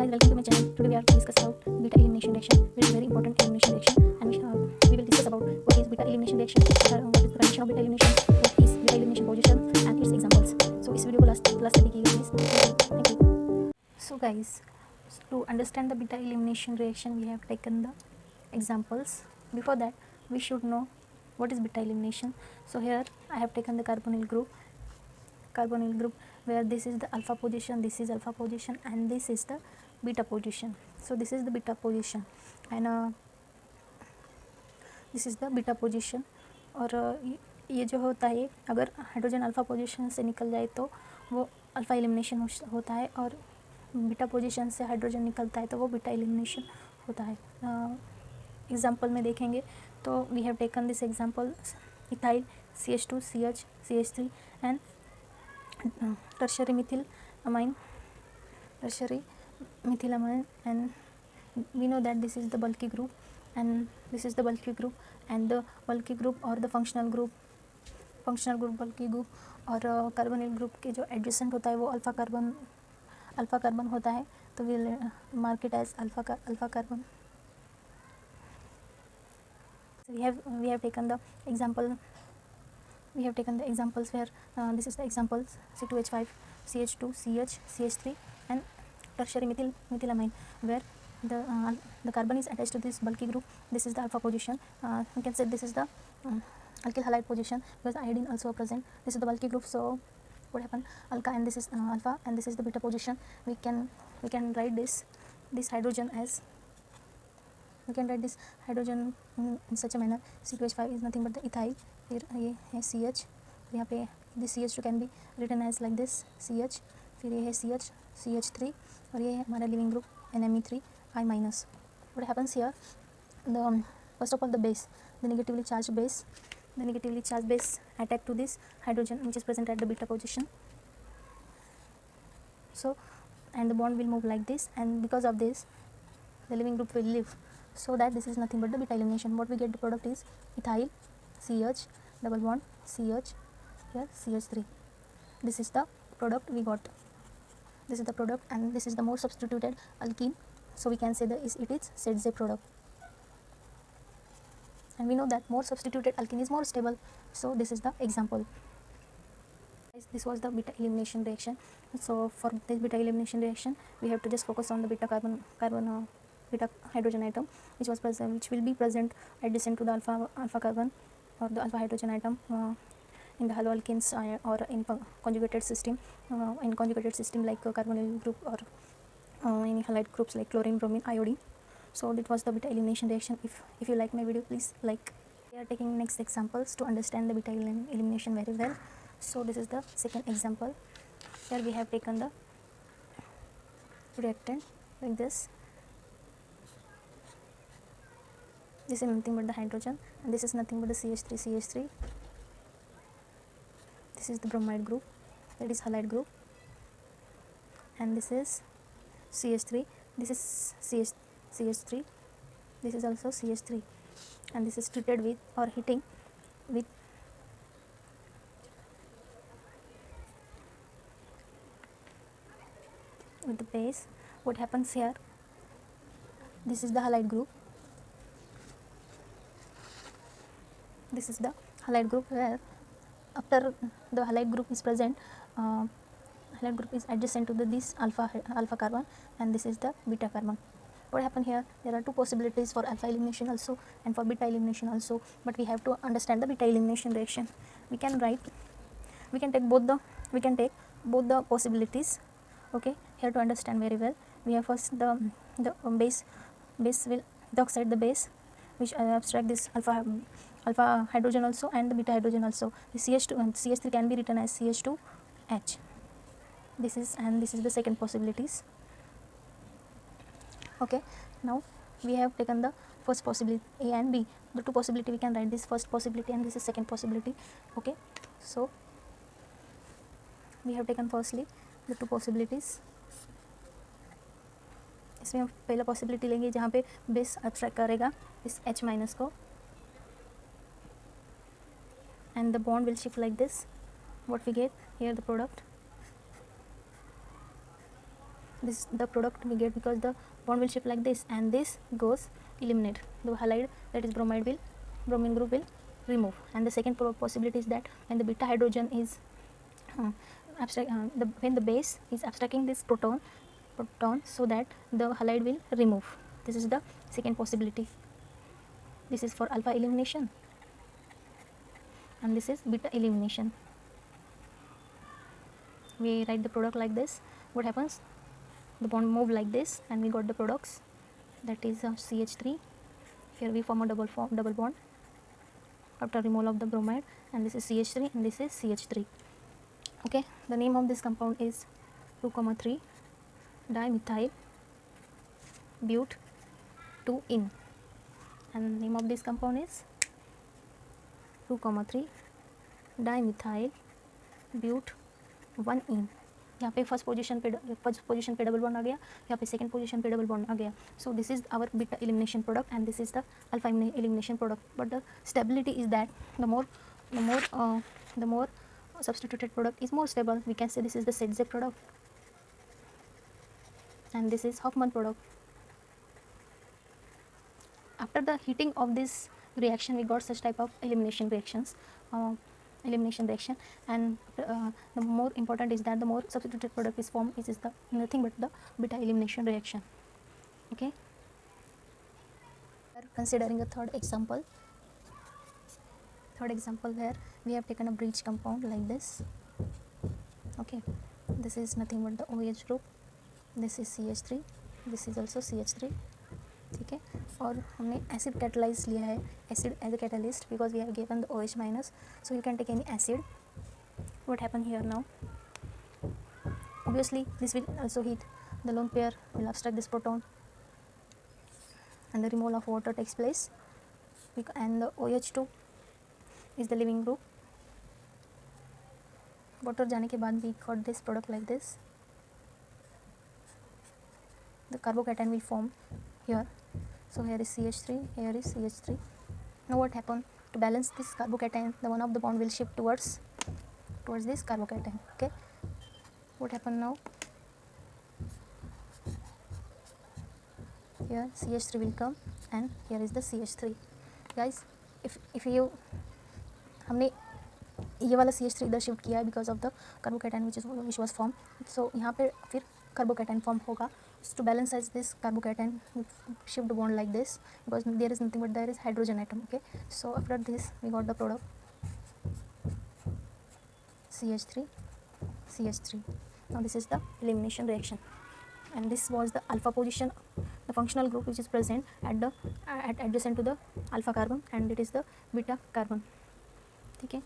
guys, welcome to my channel. Today we are discuss about beta elimination reaction, which is very important elimination reaction, and we will discuss about what is beta elimination reaction, what is the condition of beta elimination, what is beta elimination position, and its examples. So इस video को last तक देखिएगा please. Thank you. So guys, to understand the beta elimination reaction, we have taken the examples. Before that, we should know what is beta elimination. So here I have taken the carbonyl group where this is the alpha position, this is alpha position, and this is the beta position. So this is the beta position, and this is the beta position. और ये जो होता है, अगर hydrogen alpha position से निकल जाए तो वो अल्फा एलिमिनेशन होता है, और बीटा पोजीशन से हाइड्रोजन निकलता है तो वो बीटा एलिमिनेशन होता है. एग्जांपल में देखेंगे तो we have taken this example ethyl CH2 CH CH3 and tertiary methyl amine, and we know that this is the bulky group and this is the bulky group, and the bulky group or the functional group bulky group और carbonyl group के जो adjacent होता है वो alpha carbon होता है, तो we mark it as alpha carbon. We have taken the examples where this is the examples C2H5 CH2 CH CH3 and tertiary methylamine, where the carbon is attached to this bulky group. This is the alpha position. You can say this is the alkyl halide position because iodine also present. This is the bulky group. So what happened? Alpha, and this is alpha, and this is the beta position. We can write this hydrogen as, we can write this hydrogen in such a manner. C2H5 is nothing but the ethyl. फिर ये है CH, यहाँ पे this CH2 can be written as like this CH, फिर ये है CH3, और ये है हमारा leaving group NMe3 I minus. What happens here? The first of all, the base, the negatively charged base attack to this hydrogen which is present at the beta position. So, and the bond will move like this, and because of this, the living group will live. So that this is nothing but the beta elimination. What we get the product is ethyl CH double bond CH, here CH3. This is the product we got. This is the product, and this is the more substituted alkene. So we can say that it is ZZ product. And we know that more substituted alkene is more stable. So this is the example. This was the beta elimination reaction. So for this beta elimination reaction, we have to just focus on the beta beta hydrogen atom, which will be present adjacent to the alpha carbon or the alpha hydrogen atom in the haloalkanes or in conjugated system, like carbonyl group or any halide groups like chlorine, bromine, iodine. So that was the beta elimination reaction. If you like my video, please like. We are taking next examples to understand the beta elimination very well. So this is the second example. Here we have taken the reactant like this. This is nothing but the hydrogen, and this is nothing but the CH3. This is the bromide group, that is halide group, and this is CH3. This is CH3. This is also CH3, and this is treated with or heating with the base. What happens here? This is the halide group. This is the halide group, where after the halide group is present, halide group is adjacent to this alpha carbon, and this is the beta carbon. What happened here? There are two possibilities for alpha elimination also and for beta elimination also, but we have to understand the beta elimination reaction. We can take both the possibilities. Okay, here to understand very well, we have first the base will oxide the base, which abstract this alpha hydrogen also and the beta hydrogen also. The CH2 and CH3 can be written as CH2H. This is the second possibilities. Okay, now we have taken the first possibility A and B. The two possibility we can write this first possibility and this is second possibility. Okay, so we have taken firstly the two possibilities. इसमें हम पहला possibility लेंगे जहाँ पे base abstract करेगा इस H minus को, and the bond will shift like this. What we get here, the product this the product we get because the bond will shift like this, and this goes eliminate. The halide, that is bromide, will bromine group will remove. And the second possibility is that when the beta hydrogen is when the base is abstracting this proton, so that the halide will remove. This is the second possibility. This is for alpha elimination, and this is beta elimination. We write the product like this. What happens? The bond move like this, and we got the products, that is CH3. Here we form a double bond after removal of the bromide, and this is CH3 and this is CH3. Okay, the name of this compound is 2,3 dimethyl but 2-in, and the name of this compound is 2,3 dimethyl but 1-in. यहाँ पे first position पे double bond आ गया, यहाँ पे second position पे double bond आ गया. So this is our beta elimination product and this is the alpha elimination product. But the stability is that the more substituted product is more stable. We can say this is the Setze product and this is Hoffman product. After the heating of this reaction, we got such type of elimination reaction, and the more important is that the more substituted product is formed, is the nothing but the beta elimination reaction. Okay, we are considering a third example where we have taken a breach compound like this. Okay, this is nothing but the OH group, this is CH3, this is also CH3. ठीक है, और हमने acid catalyse लिया है, acid as a catalyst because we have given the OH minus, so you can take any acid. What happen here now? Obviously this will also heat, the lone pair will abstract this proton and the removal of water takes place, and the OH2 is the living group. Water जाने के बाद we got this product like this. The carbocation will form here. So here is CH3, here is CH3. Now what happened? To balance this carbocation, the one of the bond will shift towards this carbocation. Okay, what happened now? Here CH3 will come and here is the CH3. Guys, if you हमने ये वाला CH3 इधर shift किया है because of the carbocation which was form, so यहाँ पे फिर carbocation form होगा. To balance this carbocation, shift the bond like this because there is nothing but there is hydrogen atom. Okay, so after this we got the product CH3, CH3. Now this is the elimination reaction, and this was the alpha position, the functional group which is present at adjacent to the alpha carbon, and it is the beta carbon. ठीक है.